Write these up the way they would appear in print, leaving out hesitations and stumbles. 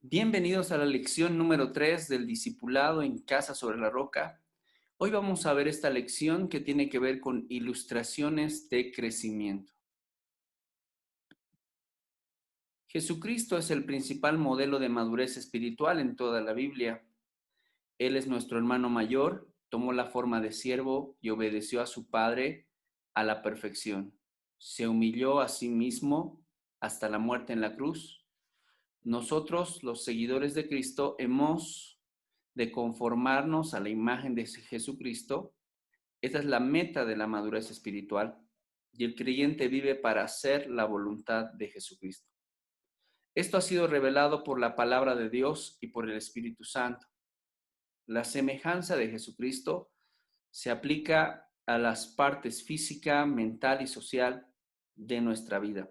Bienvenidos a la lección número 3 del Discipulado en Casa sobre la Roca. Hoy vamos a ver esta lección que tiene que ver con ilustraciones de crecimiento. Jesucristo es el principal modelo de madurez espiritual en toda la Biblia. Él es nuestro hermano mayor, tomó la forma de siervo y obedeció a su Padre a la perfección. Se humilló a sí mismo hasta la muerte en la cruz. Nosotros, los seguidores de Cristo, hemos de conformarnos a la imagen de Jesucristo. Esta es la meta de la madurez espiritual y el creyente vive para hacer la voluntad de Jesucristo. Esto ha sido revelado por la palabra de Dios y por el Espíritu Santo. La semejanza de Jesucristo se aplica a las partes física, mental y social de nuestra vida,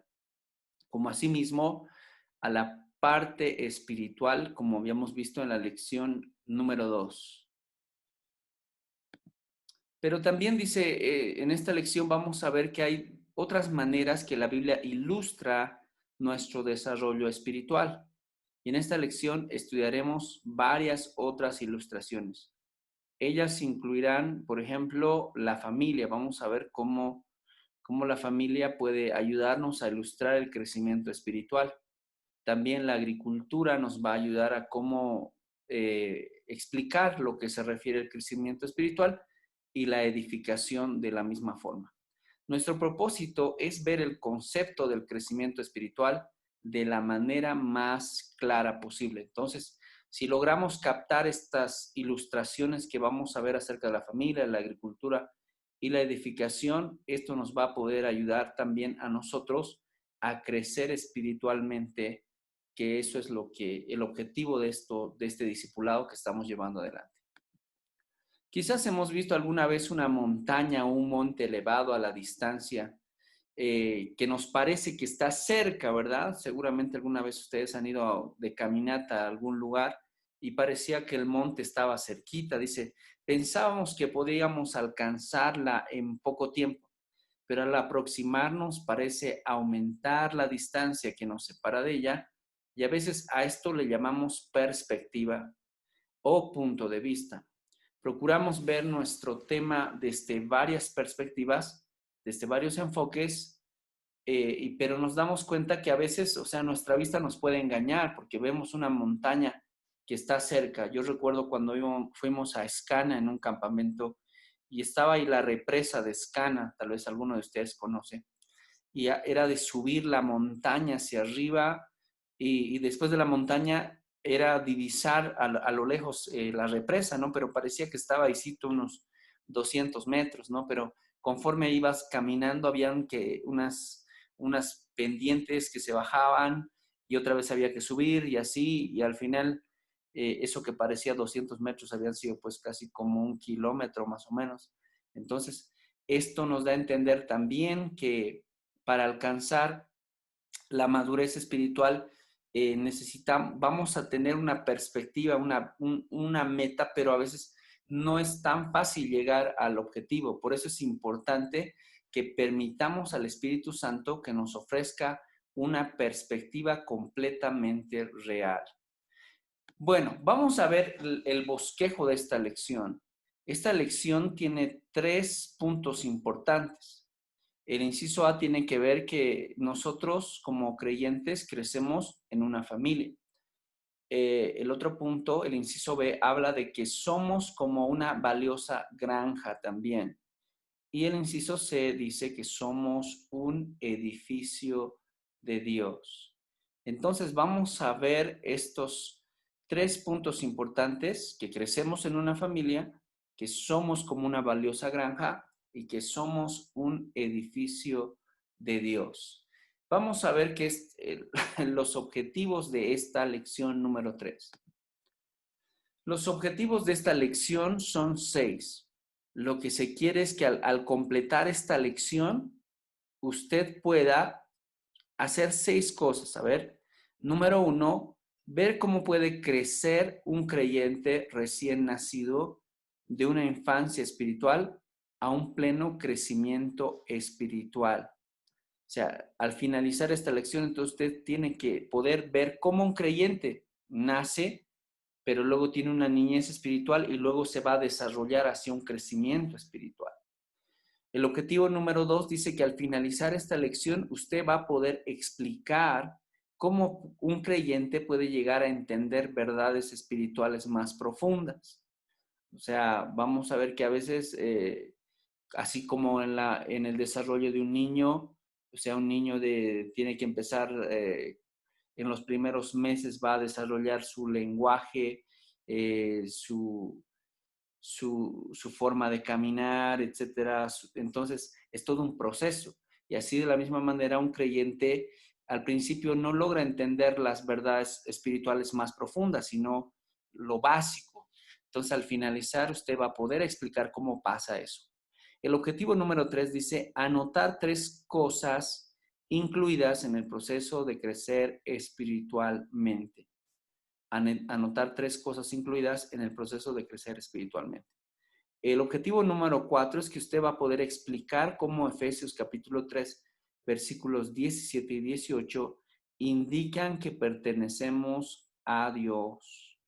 como asimismo a la parte espiritual, como habíamos visto en la lección número 2. Pero también dice, en esta lección vamos a ver que hay otras maneras que la Biblia ilustra nuestro desarrollo espiritual. Y en esta lección estudiaremos varias otras ilustraciones. Ellas incluirán, por ejemplo, la familia. Vamos a ver cómo la familia puede ayudarnos a ilustrar el crecimiento espiritual. También la agricultura nos va a ayudar a cómo explicar lo que se refiere al crecimiento espiritual y la edificación de la misma forma. Nuestro propósito es ver el concepto del crecimiento espiritual de la manera más clara posible. Entonces, si logramos captar estas ilustraciones que vamos a ver acerca de la familia, la agricultura y la edificación, esto nos va a poder ayudar también a nosotros a crecer espiritualmente, que eso es el objetivo de este discipulado que estamos llevando adelante. Quizás hemos visto alguna vez una montaña o un monte elevado a la distancia que nos parece que está cerca, ¿verdad? Seguramente alguna vez ustedes han ido de caminata a algún lugar y parecía que el monte estaba cerquita. Dice, pensábamos que podíamos alcanzarla en poco tiempo, pero al aproximarnos parece aumentar la distancia que nos separa de ella, y a veces a esto le llamamos perspectiva o punto de vista. Procuramos ver nuestro tema desde varias perspectivas, desde varios enfoques, pero nos damos cuenta que a veces, o sea, nuestra vista nos puede engañar porque vemos una montaña que está cerca. Yo recuerdo cuando fuimos a Escana en un campamento y estaba ahí la represa de Escana, tal vez alguno de ustedes conoce, y era de subir la montaña hacia arriba y después de la montaña era divisar a lo lejos la represa, ¿no? Pero parecía que estaba ahí unos 200 metros, ¿no? Pero conforme ibas caminando habían que unas pendientes que se bajaban y otra vez había que subir y así, y al final eso que parecía 200 metros habían sido pues casi como 1 kilómetro más o menos. Entonces, esto nos da a entender también que para alcanzar la madurez espiritual vamos a tener una perspectiva, una meta, pero a veces no es tan fácil llegar al objetivo. Por eso es importante que permitamos al Espíritu Santo que nos ofrezca una perspectiva completamente real. Bueno, vamos a ver el bosquejo de esta lección. Esta lección tiene 3 puntos importantes. El inciso A tiene que ver que nosotros como creyentes crecemos en una familia. El otro punto, el inciso B, habla de que somos como una valiosa granja también. Y el inciso C dice que somos un edificio de Dios. Entonces vamos a ver estos 3 puntos importantes: que crecemos en una familia, que somos como una valiosa granja y que somos un edificio de Dios. Vamos a ver qué es los objetivos de esta lección número 3. Los objetivos de esta lección son 6. Lo que se quiere es que al completar esta lección, usted pueda hacer 6 cosas. A ver, número 1, ver cómo puede crecer un creyente recién nacido de una infancia espiritual a un pleno crecimiento espiritual. O sea, al finalizar esta lección, entonces usted tiene que poder ver cómo un creyente nace, pero luego tiene una niñez espiritual y luego se va a desarrollar hacia un crecimiento espiritual. El objetivo número 2 dice que al finalizar esta lección usted va a poder explicar cómo un creyente puede llegar a entender verdades espirituales más profundas. O sea, vamos a ver que a veces, así como en el desarrollo de un niño, o sea, un niño tiene que empezar, en los primeros meses va a desarrollar su lenguaje, su forma de caminar, etcétera. Entonces, es todo un proceso. Y así de la misma manera, un creyente al principio no logra entender las verdades espirituales más profundas, sino lo básico. Entonces, al finalizar, usted va a poder explicar cómo pasa eso. El objetivo número 3 dice anotar 3 cosas incluidas en el proceso de crecer espiritualmente. Anotar 3 cosas incluidas en el proceso de crecer espiritualmente. El objetivo número 4 es que usted va a poder explicar cómo Efesios capítulo 3, versículos 17 y 18 indican que pertenecemos a Dios.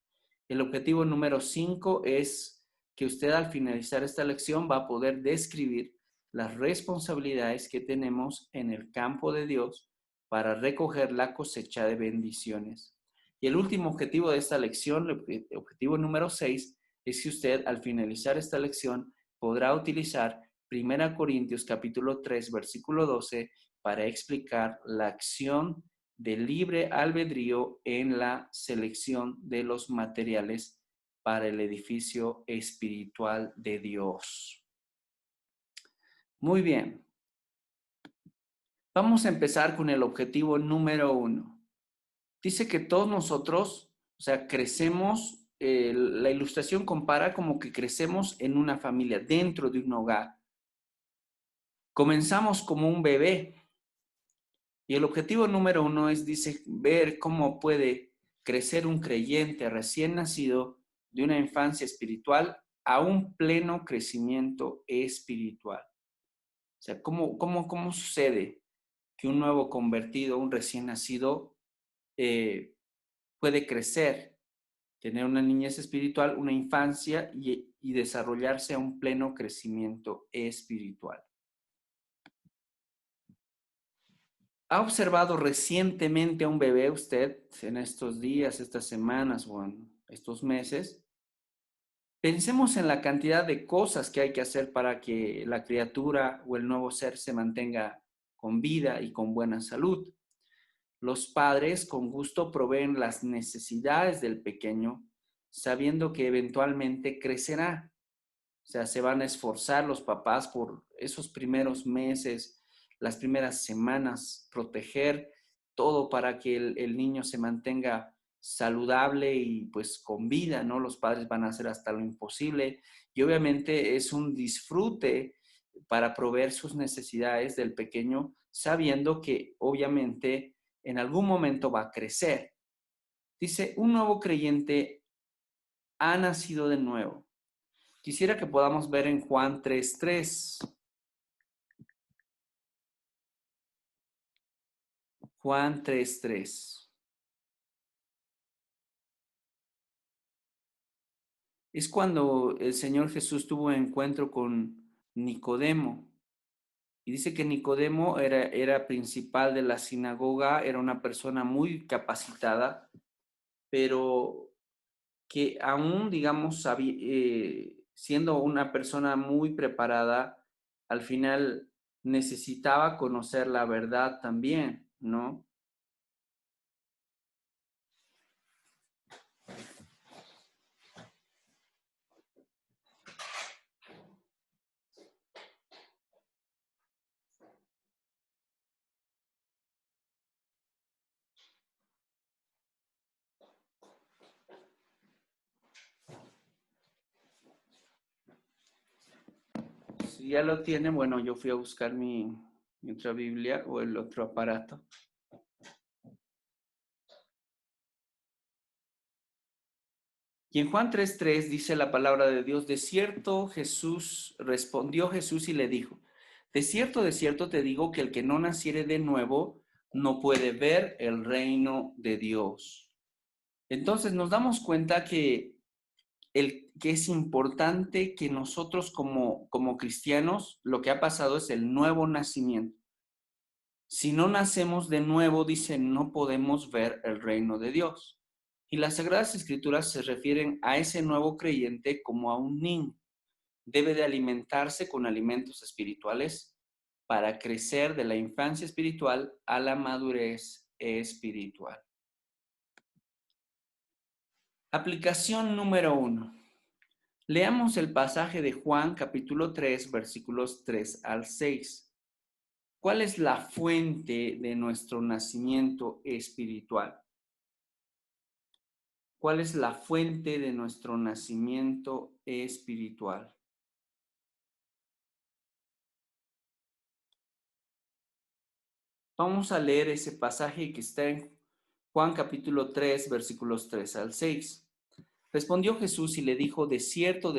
El objetivo número 5 es que usted al finalizar esta lección va a poder describir las responsabilidades que tenemos en el campo de Dios para recoger la cosecha de bendiciones. Y el último objetivo de esta lección, el objetivo número 6, es que usted al finalizar esta lección podrá utilizar 1 Corintios capítulo 3, versículo 12 para explicar la acción de libre albedrío en la selección de los materiales para el edificio espiritual de Dios. Muy bien. Vamos a empezar con el objetivo número 1. Dice que todos nosotros, o sea, crecemos, la ilustración compara como que crecemos en una familia, dentro de un hogar. Comenzamos como un bebé y el objetivo número 1 es, dice, ver cómo puede crecer un creyente recién nacido de una infancia espiritual a un pleno crecimiento espiritual. O sea, ¿cómo sucede que un nuevo convertido, un recién nacido, puede crecer, tener una niñez espiritual, una infancia y desarrollarse a un pleno crecimiento espiritual? ¿Ha observado recientemente a un bebé usted en estos días, estas semanas o en estos meses? Pensemos en la cantidad de cosas que hay que hacer para que la criatura o el nuevo ser se mantenga con vida y con buena salud. Los padres con gusto proveen las necesidades del pequeño, sabiendo que eventualmente crecerá. O sea, se van a esforzar los papás por esos primeros meses, las primeras semanas, proteger todo para que el niño se mantenga saludable y pues con vida, ¿no? Los padres van a hacer hasta lo imposible y obviamente es un disfrute para proveer sus necesidades del pequeño, sabiendo que obviamente en algún momento va a crecer. Dice, un nuevo creyente ha nacido de nuevo. Quisiera que podamos ver en Juan 3:3. Juan 3:3. Es cuando el Señor Jesús tuvo un encuentro con Nicodemo. Y dice que Nicodemo era principal de la sinagoga, era una persona muy capacitada, pero que aún, digamos, siendo una persona muy preparada, al final necesitaba conocer la verdad también, ¿no? Si ya lo tiene, bueno, yo fui a buscar mi otra Biblia o el otro aparato. Y en Juan 3:3 dice la palabra de Dios, de cierto Jesús, respondió Jesús y le dijo, de cierto te digo que el que no naciere de nuevo no puede ver el reino de Dios. Entonces nos damos cuenta que es importante que nosotros como cristianos, lo que ha pasado es el nuevo nacimiento. Si no nacemos de nuevo, dice, no podemos ver el reino de Dios. Y las Sagradas Escrituras se refieren a ese nuevo creyente como a un niño. Debe de alimentarse con alimentos espirituales para crecer de la infancia espiritual a la madurez espiritual. Aplicación número 1. Leamos el pasaje de Juan capítulo 3, versículos 3 al 6. ¿Cuál es la fuente de nuestro nacimiento espiritual? ¿Cuál es la fuente de nuestro nacimiento espiritual? Vamos a leer ese pasaje que está en Juan capítulo 3, versículos 3 al 6. Respondió Jesús y le dijo, de cierto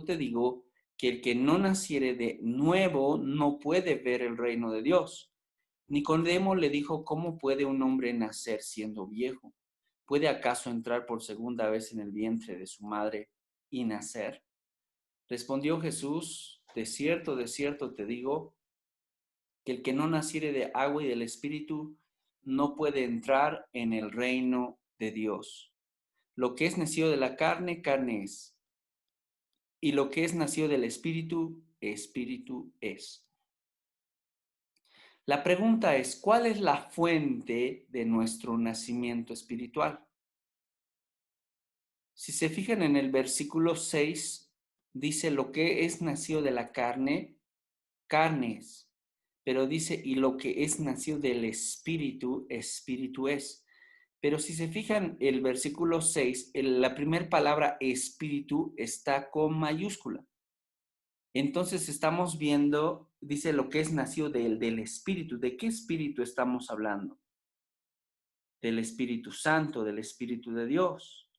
te digo, que el que no naciere de nuevo no puede ver el reino de Dios. Nicodemo le dijo, ¿cómo puede un hombre nacer siendo viejo? ¿Puede acaso entrar por segunda vez en el vientre de su madre y nacer? Respondió Jesús, de cierto te digo, que el que no naciere de agua y del Espíritu no puede entrar en el reino de Dios. Lo que es nacido de la carne, carne es, y lo que es nacido del Espíritu, Espíritu es. La pregunta es, ¿cuál es la fuente de nuestro nacimiento espiritual? Si se fijan en el versículo 6, dice lo que es nacido de la carne, carne es. Pero dice, y lo que es nacido del espíritu, espíritu es. Pero si se fijan, el versículo 6, la primera palabra espíritu está con mayúscula. Entonces estamos viendo, dice lo que es nacido del espíritu. ¿De qué espíritu estamos hablando? Del Espíritu Santo, del Espíritu de Dios.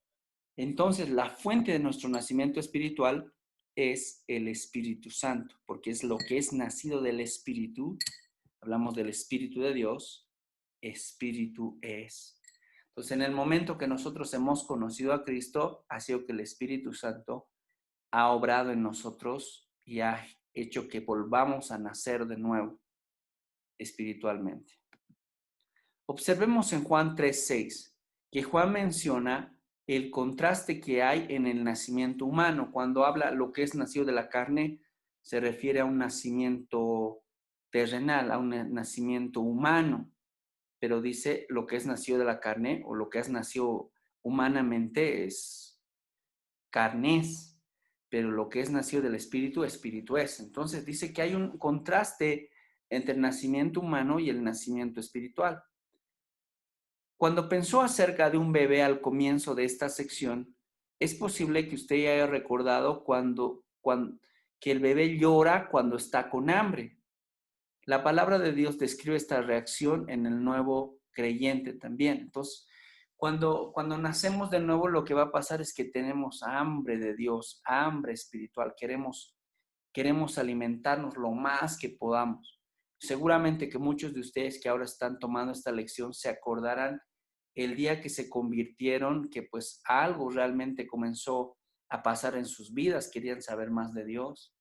Entonces, la fuente de nuestro nacimiento espiritual es el Espíritu Santo, porque es lo que es nacido del Espíritu. Hablamos del Espíritu de Dios, Espíritu es. Entonces, en el momento que nosotros hemos conocido a Cristo, ha sido que el Espíritu Santo ha obrado en nosotros y ha hecho que volvamos a nacer de nuevo espiritualmente. Observemos en Juan 3:6 que Juan menciona el contraste que hay en el nacimiento humano. Cuando habla lo que es nacido de la carne, se refiere a un nacimiento terrenal, a un nacimiento humano, pero dice lo que es nacido de la carne o lo que es nacido humanamente es carnes, pero lo que es nacido del espíritu, espíritu es. Entonces dice que hay un contraste entre el nacimiento humano y el nacimiento espiritual. Cuando pensó acerca de un bebé al comienzo de esta sección, es posible que usted ya haya recordado que el bebé llora cuando está con hambre. La palabra de Dios describe esta reacción en el nuevo creyente también. Entonces, cuando nacemos de nuevo, lo que va a pasar es que tenemos hambre de Dios, hambre espiritual. Queremos alimentarnos lo más que podamos. Seguramente que muchos de ustedes que ahora están tomando esta lección se acordarán el día que se convirtieron, que pues algo realmente comenzó a pasar en sus vidas, querían saber más de Dios.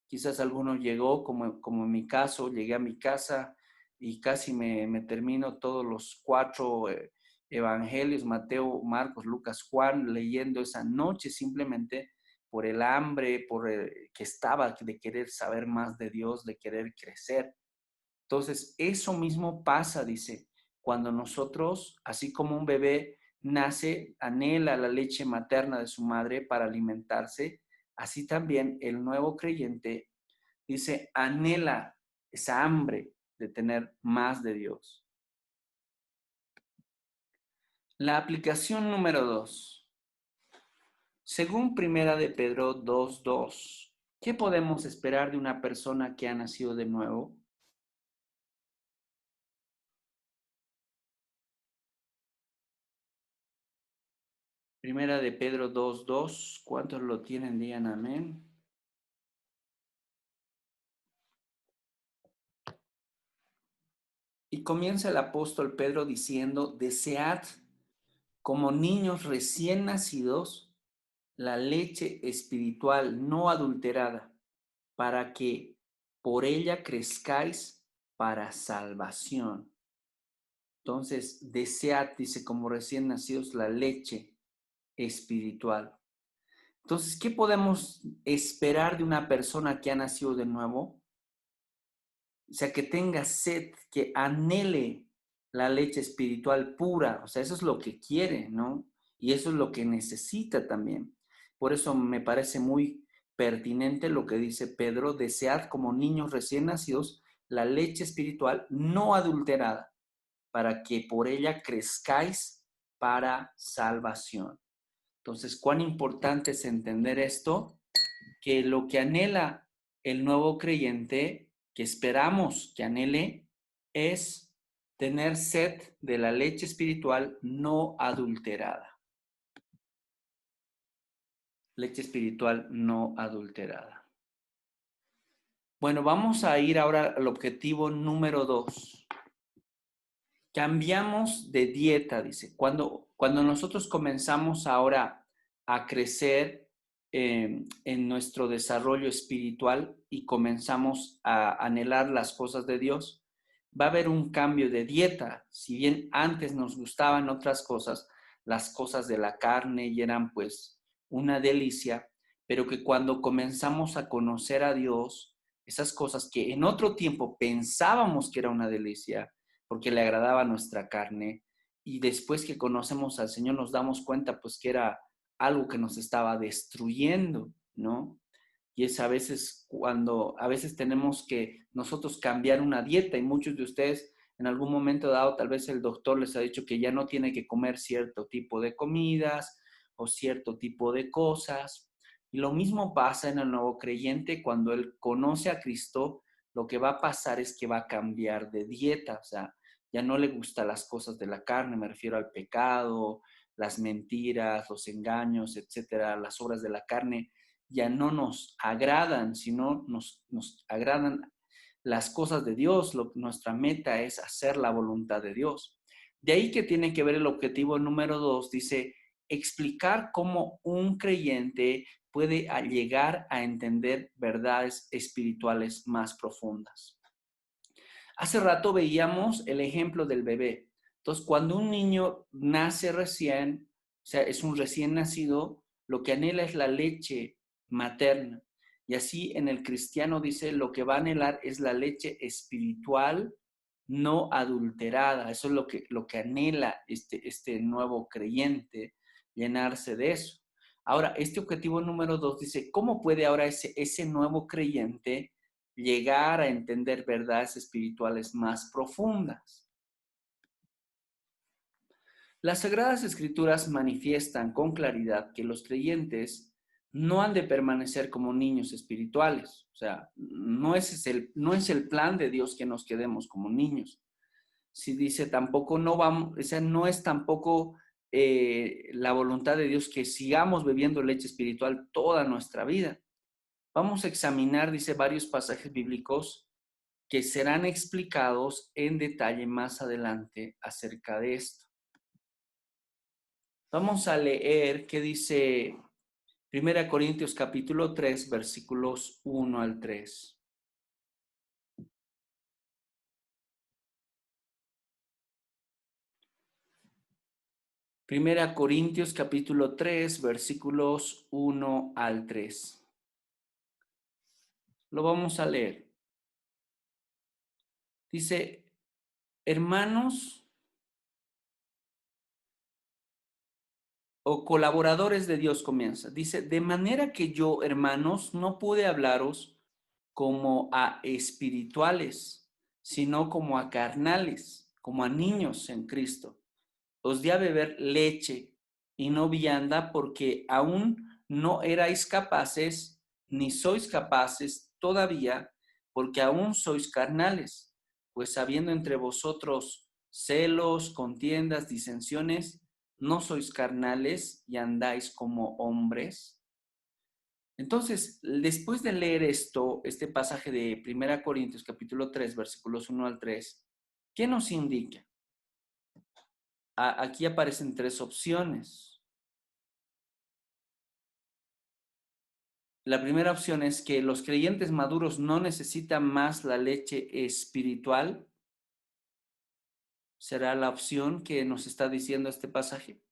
Quizás alguno llegó, como en mi caso, llegué a mi casa y casi me termino todos los 4 evangelios, Mateo, Marcos, Lucas, Juan, leyendo esa noche simplemente por el hambre, que estaba de querer saber más de Dios, de querer crecer. Entonces, eso mismo pasa, dice, cuando nosotros, así como un bebé nace, anhela la leche materna de su madre para alimentarse, así también el nuevo creyente, dice, anhela esa hambre de tener más de Dios. La aplicación número 2. Según Primera de Pedro 2:2, ¿qué podemos esperar de una persona que ha nacido de nuevo? Primera de Pedro 2:2. ¿Cuántos lo tienen? Digan amén. Y comienza el apóstol Pedro diciendo, desead como niños recién nacidos, la leche espiritual no adulterada, para que por ella crezcáis para salvación. Entonces, desead, dice, como recién nacidos, la leche espiritual. Entonces, ¿qué podemos esperar de una persona que ha nacido de nuevo? O sea, que tenga sed, que anhele la leche espiritual pura. O sea, eso es lo que quiere, ¿no? Y eso es lo que necesita también. Por eso me parece muy pertinente lo que dice Pedro: desead como niños recién nacidos la leche espiritual no adulterada, para que por ella crezcáis para salvación. Entonces, cuán importante es entender esto, que lo que anhela el nuevo creyente, que esperamos que anhele, es tener sed de la leche espiritual no adulterada. Leche espiritual no adulterada. Bueno, vamos a ir ahora al objetivo número 2. Cambiamos de dieta, dice. Cuando nosotros comenzamos ahora a crecer en nuestro desarrollo espiritual y comenzamos a anhelar las cosas de Dios, va a haber un cambio de dieta. Si bien antes nos gustaban otras cosas, las cosas de la carne y eran pues una delicia, pero que cuando comenzamos a conocer a Dios, esas cosas que en otro tiempo pensábamos que era una delicia, porque le agradaba nuestra carne, y después que conocemos al Señor nos damos cuenta pues que era algo que nos estaba destruyendo, ¿no? Y es a veces a veces tenemos que nosotros cambiar una dieta, y muchos de ustedes en algún momento dado tal vez el doctor les ha dicho que ya no tiene que comer cierto tipo de comidas o cierto tipo de cosas. Y lo mismo pasa en el nuevo creyente. Cuando él conoce a Cristo, lo que va a pasar es que va a cambiar de dieta. O sea, ya no le gustan las cosas de la carne, me refiero al pecado, las mentiras, los engaños, etcétera. Las obras de la carne ya no nos agradan, sino nos agradan las cosas de Dios. Nuestra meta es hacer la voluntad de Dios. De ahí que tiene que ver el objetivo número 2, dice, explicar cómo un creyente puede llegar a entender verdades espirituales más profundas. Hace rato veíamos el ejemplo del bebé. Entonces, cuando un niño nace recién, o sea, es un recién nacido, lo que anhela es la leche materna. Y así en el cristiano dice, lo que va a anhelar es la leche espiritual no adulterada. Eso es lo que anhela este nuevo creyente, llenarse de eso. Ahora, este objetivo número 2 dice, ¿cómo puede ahora ese nuevo creyente llegar a entender verdades espirituales más profundas? Las Sagradas Escrituras manifiestan con claridad que los creyentes no han de permanecer como niños espirituales. O sea, no es el plan de Dios que nos quedemos como niños. Si dice tampoco no vamos, o sea, no es tampoco la voluntad de Dios que sigamos bebiendo leche espiritual toda nuestra vida. Vamos a examinar, dice, varios pasajes bíblicos que serán explicados en detalle más adelante acerca de esto. Vamos a leer qué dice 1 Corintios capítulo 3, versículos 1 al 3. 1 Corintios capítulo 3, versículos 1 al 3. Lo vamos a leer. Dice, hermanos o colaboradores de Dios, comienza. Dice, de manera que yo, hermanos, no pude hablaros como a espirituales, sino como a carnales, como a niños en Cristo. Os di a beber leche y no vianda, porque aún no erais capaces, ni sois capaces todavía, porque aún sois carnales, pues habiendo entre vosotros celos, contiendas, disensiones, no sois carnales y andáis como hombres. Entonces, después de leer este pasaje de 1 Corintios capítulo 3, versículos 1 al 3, ¿qué nos indica? aquí aparecen tres opciones. La primera opción es que los creyentes maduros no necesitan más la leche espiritual. Será la opción que nos está diciendo este pasaje.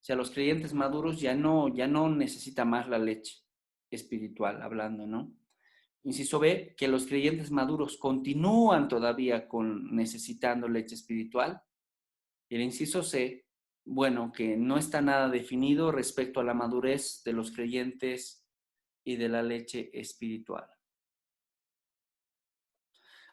O sea, los creyentes maduros ya no necesitan más la leche espiritual, hablando, ¿no? Inciso B, que los creyentes maduros continúan todavía necesitando leche espiritual. Y el inciso C, bueno, que no está nada definido respecto a la madurez de los creyentes y de la leche espiritual.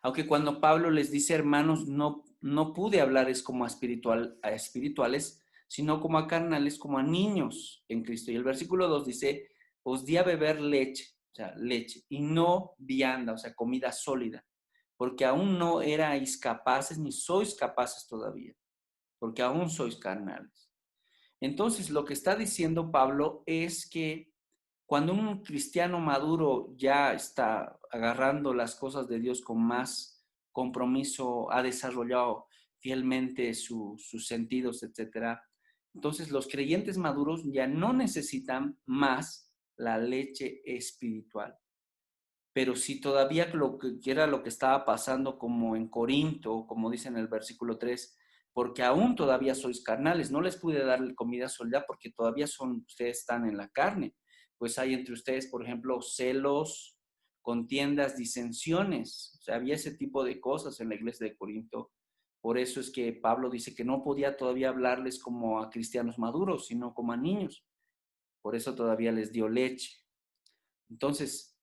Aunque cuando Pablo les dice, hermanos, no pude hablarles como a espirituales, sino como a carnales, como a niños en Cristo. Y el versículo 2 dice, os di a beber leche, o sea, leche, y no vianda, o sea, comida sólida, porque aún no erais capaces, ni sois capaces todavía, porque aún sois carnales. Entonces, lo que está diciendo Pablo es que cuando un cristiano maduro ya está agarrando las cosas de Dios con más compromiso, ha desarrollado fielmente sus sentidos, etcétera, entonces los creyentes maduros ya no necesitan más la leche espiritual. Pero si todavía lo que era lo que estaba pasando como en Corinto, como dice en el versículo 3, porque aún todavía sois carnales, no les pude dar comida sólida porque todavía ustedes están en la carne. Pues hay entre ustedes, por ejemplo, celos, contiendas, disensiones. O sea, había ese tipo de cosas en la iglesia de Corinto. Por eso es que Pablo dice que no podía todavía hablarles como a cristianos maduros, sino como a niños. Por eso todavía les dio leche. Entonces,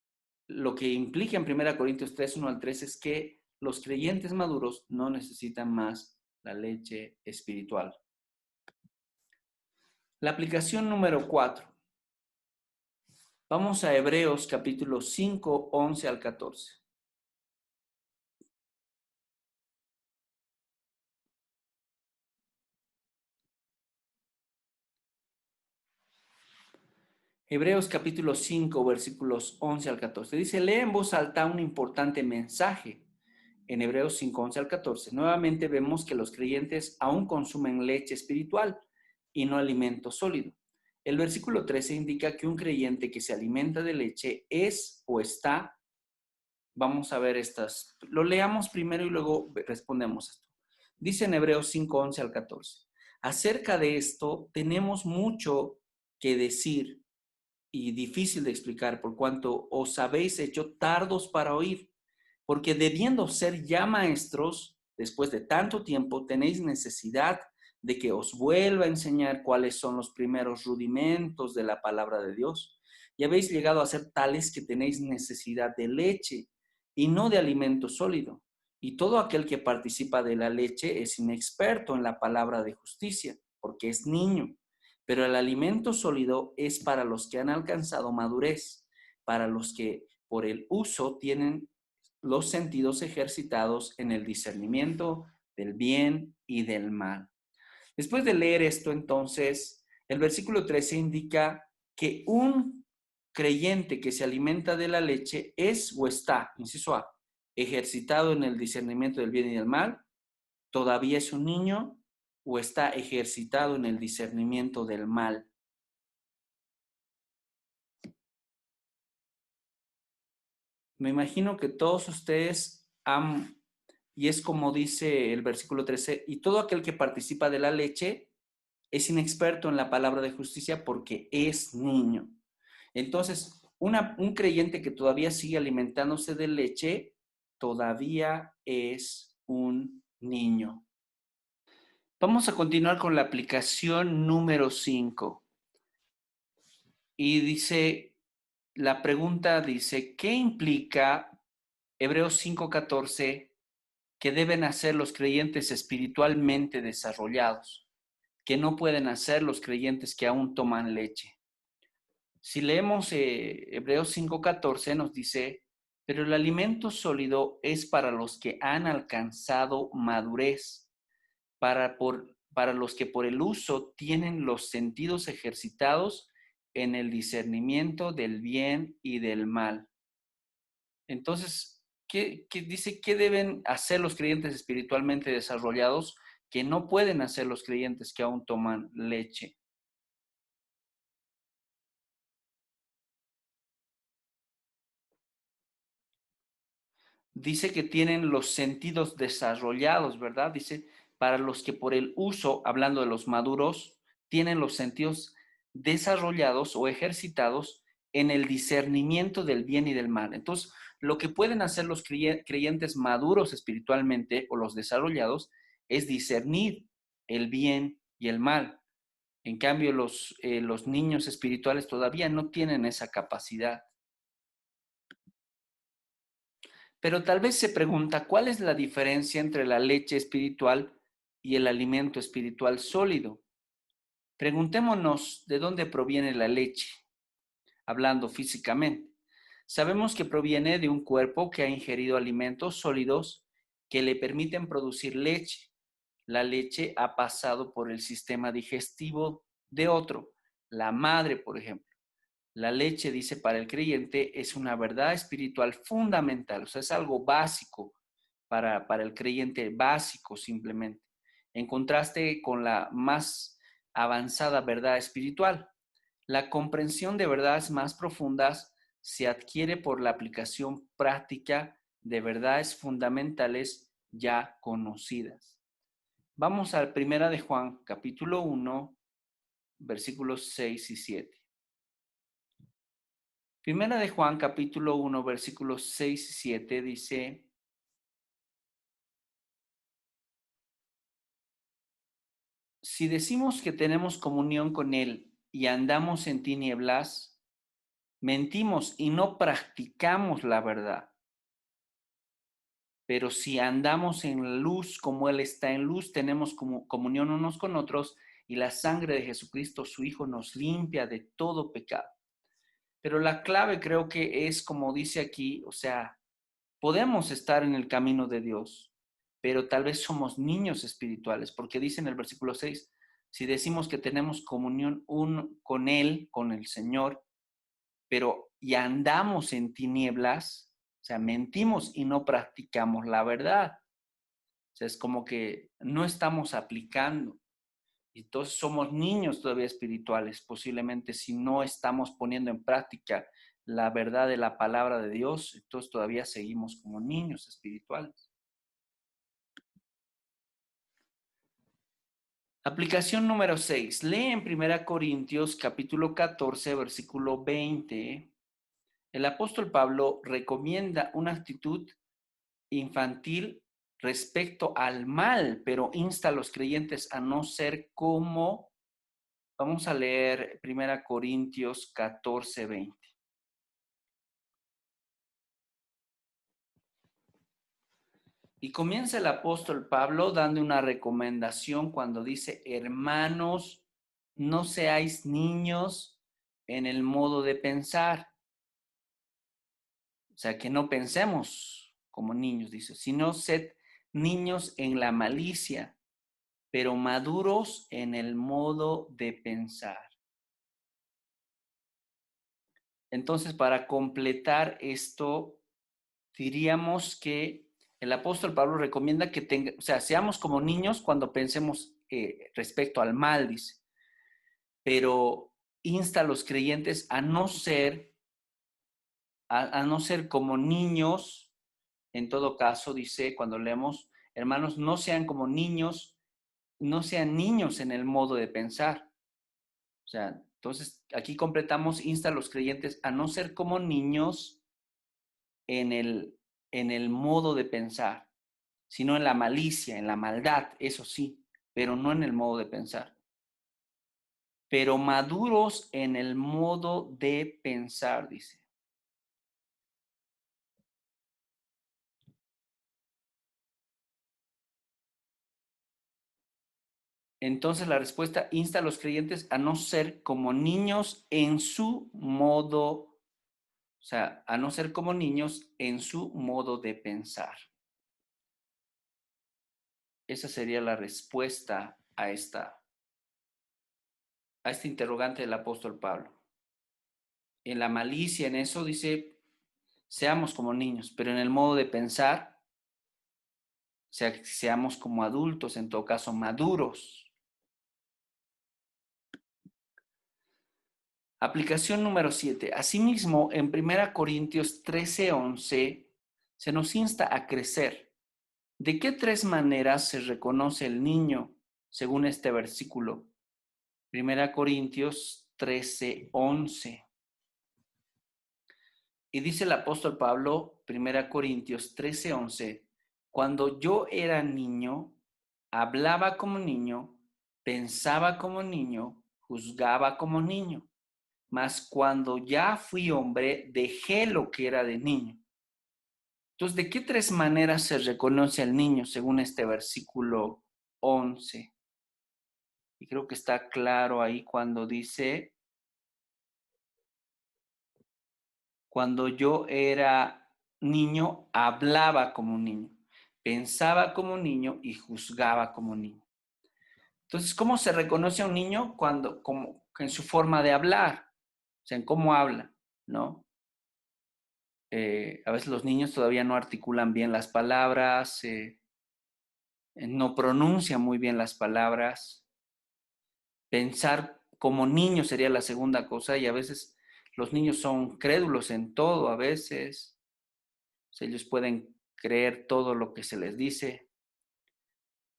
lo que implica en 1 Corintios 3, 1 al 3 es que los creyentes maduros no necesitan más la leche espiritual. La aplicación número 4. Vamos a Hebreos capítulo 5, 11 al 14. Hebreos capítulo 5, versículos 11 al 14. Dice, lee en voz alta un importante mensaje. En Hebreos 5, 11 al 14. Nuevamente vemos que los creyentes aún consumen leche espiritual y no alimento sólido. El versículo 13 indica que un creyente que se alimenta de leche es o está, vamos a ver estas, lo leamos primero y luego respondemos esto. Dice en Hebreos 5, 11 al 14. Acerca de esto tenemos mucho que decir y difícil de explicar por cuanto os habéis hecho tardos para oír, porque debiendo ser ya maestros, después de tanto tiempo, tenéis necesidad de que os vuelva a enseñar cuáles son los primeros rudimentos de la palabra de Dios. Y habéis llegado a ser tales que tenéis necesidad de leche y no de alimento sólido. Y todo aquel que participa de la leche es inexperto en la palabra de justicia, porque es niño. Pero el alimento sólido es para los que han alcanzado madurez, para los que por el uso tienen los sentidos ejercitados en el discernimiento del bien y del mal. Después de leer esto, entonces, el versículo 13 indica que un creyente que se alimenta de la leche es o está, inciso A, ejercitado en el discernimiento del bien y del mal, todavía es un niño o está ejercitado en el discernimiento del mal. Me imagino que todos ustedes han, y es como dice el versículo 13, y todo aquel que participa de la leche es inexperto en la palabra de justicia porque es niño. Entonces, un creyente que todavía sigue alimentándose de leche, todavía es un niño. Vamos a continuar con la aplicación número 5. Y dice, la pregunta dice, ¿qué implica Hebreos 5:14 que deben hacer los creyentes espiritualmente desarrollados, que no pueden hacer los creyentes que aún toman leche? Si leemos Hebreos 5:14 nos dice, pero el alimento sólido es para los que han alcanzado madurez, para los que por el uso tienen los sentidos ejercitados en el discernimiento del bien y del mal. Entonces, ¿qué dice? ¿Qué deben hacer los creyentes espiritualmente desarrollados? que no pueden hacer los creyentes que aún toman leche. Dice que tienen los sentidos desarrollados, ¿verdad? Dice, para los que por el uso, hablando de los maduros, tienen los sentidos desarrollados o ejercitados en el discernimiento del bien y del mal. Entonces, lo que pueden hacer los creyentes maduros espiritualmente o los desarrollados es discernir el bien y el mal. En cambio, los niños espirituales todavía no tienen esa capacidad. Pero tal vez se pregunta, ¿cuál es la diferencia entre la leche espiritual y el alimento espiritual sólido? Preguntémonos de dónde proviene la leche, hablando físicamente. Sabemos que proviene de un cuerpo que ha ingerido alimentos sólidos que le permiten producir leche. La leche ha pasado por el sistema digestivo de otro, la madre, por ejemplo. La leche, dice, para el creyente es una verdad espiritual fundamental, o sea, es algo básico para el creyente, básico simplemente, en contraste con la más avanzada verdad espiritual. La comprensión de verdades más profundas se adquiere por la aplicación práctica de verdades fundamentales ya conocidas. Vamos al Primera de Juan, capítulo 1, versículos 6 y 7. Primera de Juan, capítulo 1, versículos 6 y 7 dice, si decimos que tenemos comunión con Él y andamos en tinieblas, mentimos y no practicamos la verdad. Pero si andamos en luz como Él está en luz, tenemos comunión unos con otros y la sangre de Jesucristo, su Hijo, nos limpia de todo pecado. Pero la clave creo que es como dice aquí, o sea, podemos estar en el camino de Dios, pero tal vez somos niños espirituales, porque dice en el versículo 6, si decimos que tenemos comunión con Él, con el Señor, pero y andamos en tinieblas, o sea, mentimos y no practicamos la verdad. O sea, es como que no estamos aplicando. Entonces somos niños todavía espirituales, posiblemente si no estamos poniendo en práctica la verdad de la palabra de Dios, entonces todavía seguimos como niños espirituales. Aplicación número 6. Lee en 1 Corintios capítulo 14, versículo 20. El apóstol Pablo recomienda una actitud infantil respecto al mal, pero insta a los creyentes a no ser como, vamos a leer 1 Corintios 14, 20. Y comienza el apóstol Pablo dando una recomendación cuando dice, hermanos, no seáis niños en el modo de pensar. O sea, que no pensemos como niños, dice, sino sed niños en la malicia, pero maduros en el modo de pensar. Entonces, para completar esto, diríamos que el apóstol Pablo recomienda que o sea, seamos como niños cuando pensemos respecto al mal, dice, pero insta a los creyentes a no ser como niños. En todo caso, dice, cuando leemos, hermanos, no sean como niños, no sean niños en el modo de pensar. O sea, entonces aquí completamos, insta a los creyentes a no ser como niños en el modo de pensar, sino en la malicia, en la maldad, eso sí, pero no en el modo de pensar. Pero maduros en el modo de pensar, dice. Entonces la respuesta insta a los creyentes a no ser como niños en su modo, o sea, a no ser como niños en su modo de pensar. Esa sería la respuesta a este interrogante del apóstol Pablo. En la malicia, en eso dice, seamos como niños, pero en el modo de pensar, sea, que seamos como adultos, en todo caso, maduros. Aplicación número 7. Asimismo, en 1 Corintios 13:11 se nos insta a crecer. ¿De qué tres maneras se reconoce el niño según este versículo? 1 Corintios 13:11. Y dice el apóstol Pablo, 1 Corintios 13:11, cuando yo era niño, hablaba como niño, pensaba como niño, juzgaba como niño, mas cuando ya fui hombre, dejé lo que era de niño. Entonces, ¿de qué tres maneras se reconoce al niño según este versículo 11? Y creo que está claro ahí cuando dice, cuando yo era niño, hablaba como un niño, pensaba como un niño y juzgaba como un niño. Entonces, ¿cómo se reconoce a un niño? Cuando, como en su forma de hablar, o sea, en cómo habla, ¿no? A veces los niños todavía no articulan bien las palabras, no pronuncian muy bien las palabras. Pensar como niño sería la segunda cosa, y a veces los niños son crédulos en todo, a veces. O sea, ellos pueden creer todo lo que se les dice.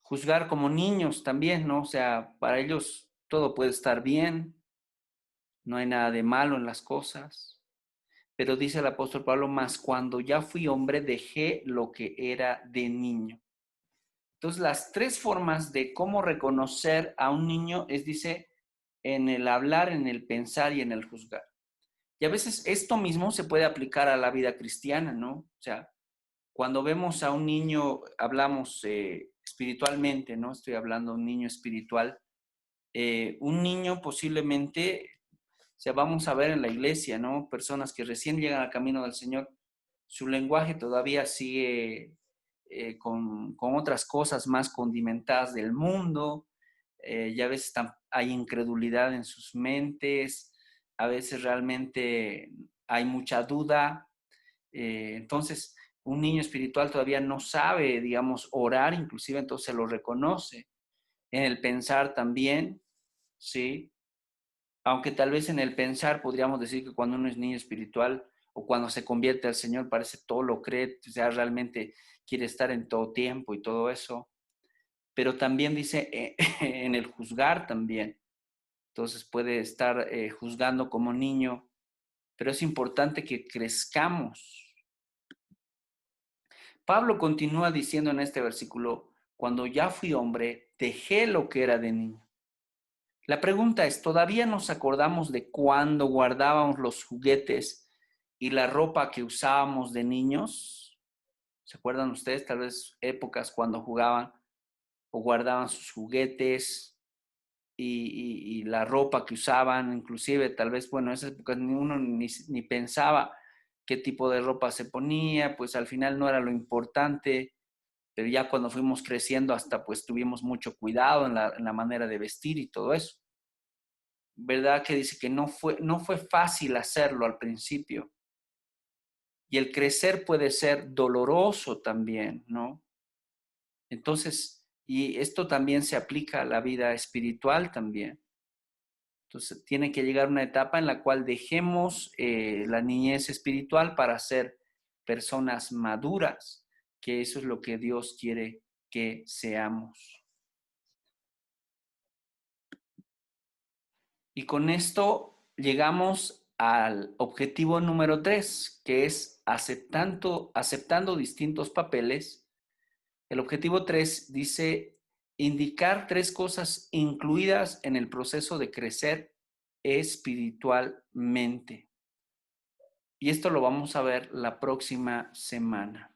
Juzgar como niños también, ¿no? O sea, para ellos todo puede estar bien, no hay nada de malo en las cosas. Pero dice el apóstol Pablo, más cuando ya fui hombre, dejé lo que era de niño. Entonces, las tres formas de cómo reconocer a un niño es, dice, en el hablar, en el pensar y en el juzgar. Y a veces esto mismo se puede aplicar a la vida cristiana, ¿no? O sea, cuando vemos a un niño, hablamos espiritualmente, ¿no? Estoy hablando de un niño espiritual. Un niño posiblemente, o sea, vamos a ver en la iglesia, ¿no? Personas que recién llegan al camino del Señor, su lenguaje todavía sigue con otras cosas más condimentadas del mundo, y a veces hay incredulidad en sus mentes, a veces realmente hay mucha duda. Entonces, un niño espiritual todavía no sabe, digamos, orar, inclusive entonces se lo reconoce. En el pensar también, ¿sí? Aunque tal vez en el pensar podríamos decir que cuando uno es niño espiritual o cuando se convierte al Señor parece todo lo cree, o sea, realmente quiere estar en todo tiempo y todo eso. Pero también dice en el juzgar también. Entonces puede estar juzgando como niño, pero es importante que crezcamos. Pablo continúa diciendo en este versículo, cuando ya fui hombre, dejé lo que era de niño. La pregunta es, ¿todavía nos acordamos de cuando guardábamos los juguetes y la ropa que usábamos de niños? ¿Se acuerdan ustedes? Tal vez épocas cuando jugaban o guardaban sus juguetes y la ropa que usaban, inclusive tal vez, bueno, en esas épocas uno ni pensaba qué tipo de ropa se ponía, pues al final no era lo importante, pero ya cuando fuimos creciendo hasta pues tuvimos mucho cuidado en la manera de vestir y todo eso. ¿Verdad? Que dice que no fue fácil hacerlo al principio. Y el crecer puede ser doloroso también, ¿no? Entonces, y esto también se aplica a la vida espiritual también. Entonces, tiene que llegar una etapa en la cual dejemos la niñez espiritual para ser personas maduras, que eso es lo que Dios quiere que seamos. Y con esto llegamos al objetivo número 3, que es aceptando distintos papeles. El objetivo 3 dice indicar tres cosas incluidas en el proceso de crecer espiritualmente. Y esto lo vamos a ver la próxima semana.